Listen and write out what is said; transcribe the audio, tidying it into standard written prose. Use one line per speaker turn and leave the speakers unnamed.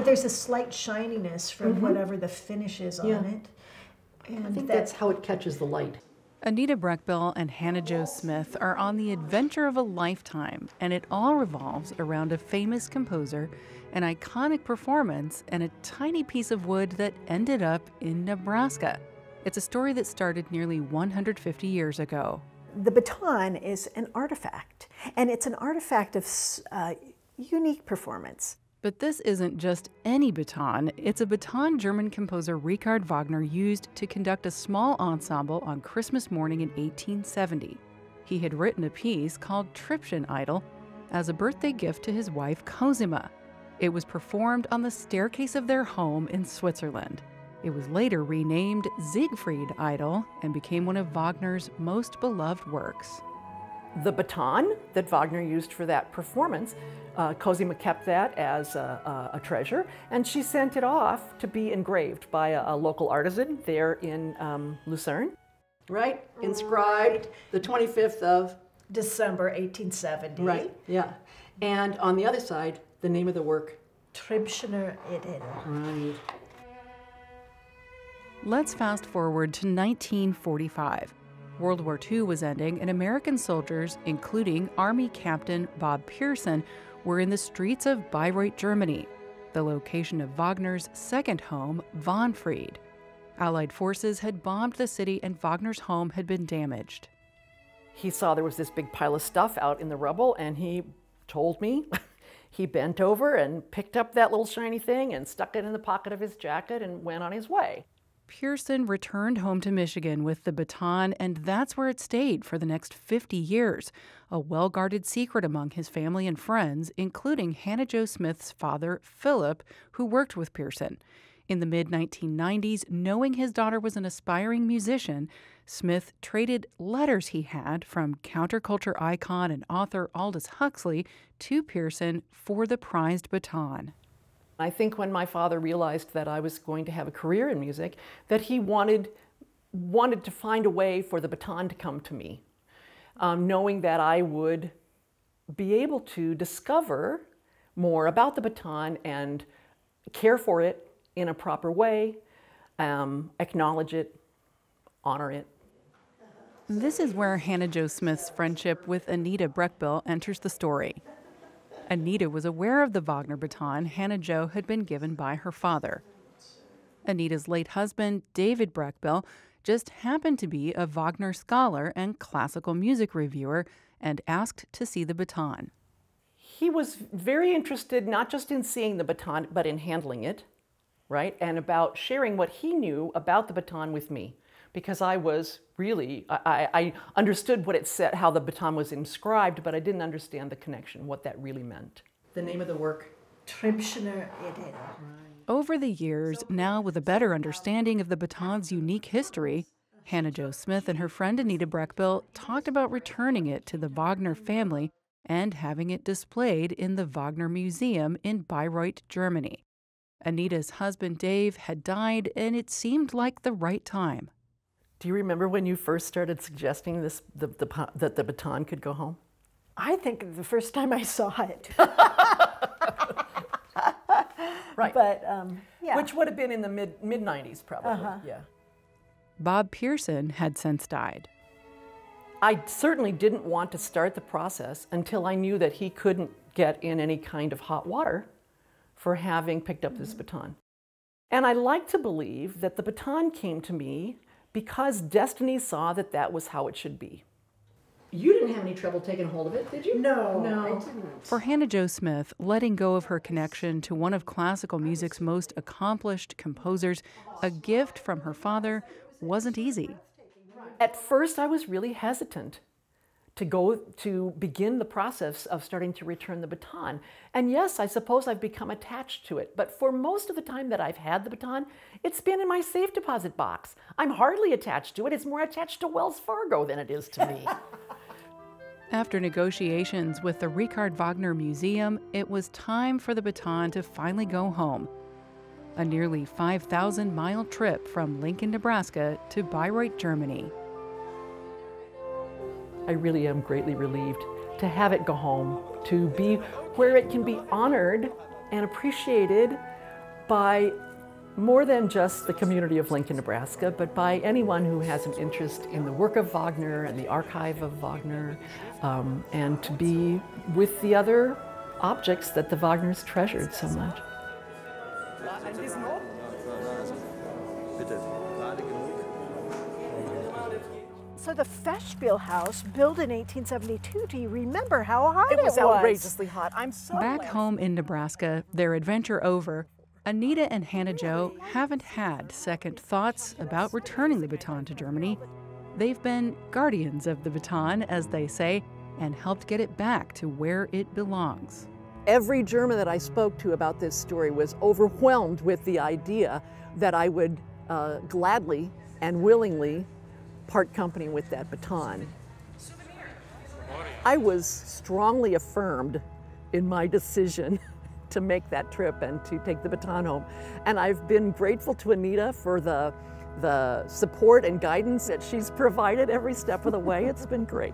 But there's a slight shininess from whatever the finish is on it. And
I think that's how it catches the light.
Anita Breckbill and Hannah Jo Smith are on the adventure of a lifetime, and it all revolves around a famous composer, an iconic performance, and a tiny piece of wood that ended up in Nebraska. It's a story that started nearly 150 years ago.
The baton is an artifact, and it's an artifact of unique performance.
But this isn't just any baton. It's a baton German composer Richard Wagner used to conduct a small ensemble on Christmas morning in 1870. He had written a piece called Trippchen Idyll as a birthday gift to his wife Cosima. It was performed on the staircase of their home in Switzerland. It was later renamed Siegfried Idyll and became one of Wagner's most beloved works.
The baton that Wagner used for that performance, Cosima kept that as a treasure, and she sent it off to be engraved by a local artisan there in Lucerne. Right? Inscribed the 25th of
December 1870.
Right, yeah. And on the other side, the name of the work.
Trippchener Idyll.
Right.
Let's fast forward to 1945. World War II was ending, and American soldiers, including Army Captain Bob Pearson, were in the streets of Bayreuth, Germany, the location of Wagner's second home, Wahnfried. Allied forces had bombed the city, and Wagner's home had been damaged.
He saw there was this big pile of stuff out in the rubble, and he told me. He bent over and picked up that little shiny thing and stuck it in the pocket of his jacket and went on his way.
Pearson returned home to Michigan with the baton, and that's where it stayed for the next 50 years, a well-guarded secret among his family and friends, including Hannah Jo Smith's father, Philip, who worked with Pearson. In the mid-1990s, knowing his daughter was an aspiring musician, Smith traded letters he had from counterculture icon and author Aldous Huxley to Pearson for the prized baton.
I think when my father realized that I was going to have a career in music, that he wanted to find a way for the baton to come to me, knowing that I would be able to discover more about the baton and care for it in a proper way, acknowledge it, honor it.
This is where Hannah Jo Smith's friendship with Anita Breckbill enters the story. Anita was aware of the Wagner baton Hannah Jo had been given by her father. Anita's late husband, David Breckbill, just happened to be a Wagner scholar and classical music reviewer and asked to see the baton.
He was very interested not just in seeing the baton, but in handling it, right? And about sharing what he knew about the baton with me. Because I was really, I understood what it said, how the baton was inscribed, but I didn't understand the connection, what that really meant. The name of the work?
Trippchener Idyll.
Over the years, now with a better understanding of the baton's unique history, Hannah Jo Smith and her friend Anita Breckbill talked about returning it to the Wagner family and having it displayed in the Wagner Museum in Bayreuth, Germany. Anita's husband Dave had died, and it seemed like the right time.
Do you remember when you first started suggesting this, that the baton could go home?
I think the first time I saw it.
Right.
But, yeah.
Which would have been in the mid-90s, probably, yeah.
Bob Pearson had since died.
I certainly didn't want to start the process until I knew that he couldn't get in any kind of hot water for having picked up this baton. And I like to believe that the baton came to me because destiny saw that that was how it should be. You didn't have any trouble taking hold of it, did you?
No,
No.
I didn't.
For Hannah Jo Smith, letting go of her connection to one of classical music's most accomplished composers, a gift from her father, wasn't easy.
At first, I was really hesitant to begin the process of starting to return the baton. And yes, I suppose I've become attached to it, but for most of the time that I've had the baton, it's been in my safe deposit box. I'm hardly attached to it. It's more attached to Wells Fargo than it is to me.
After negotiations with the Richard Wagner Museum, it was time for the baton to finally go home. A nearly 5,000-mile trip from Lincoln, Nebraska to Bayreuth, Germany.
I really am greatly relieved to have it go home, to be where it can be honored and appreciated by more than just the community of Lincoln, Nebraska, but by anyone who has an interest in the work of Wagner and the archive of Wagner, and to be with the other objects that the Wagners treasured so much.
So the Festspielhaus, built in 1872, do you remember how hot it was?
It was outrageously hot. I'm so
Back
glad.
home in Nebraska, their adventure over, Anita and Hannah Jo haven't had second thoughts about returning the baton to Germany. They've been guardians of the baton, as they say, and helped get it back to where it belongs.
Every German that I spoke to about this story was overwhelmed with the idea that I would gladly and willingly part company with that baton. I was strongly affirmed in my decision to make that trip and to take the baton home. And I've been grateful to Anita for the support and guidance that she's provided every step of the way. It's been great.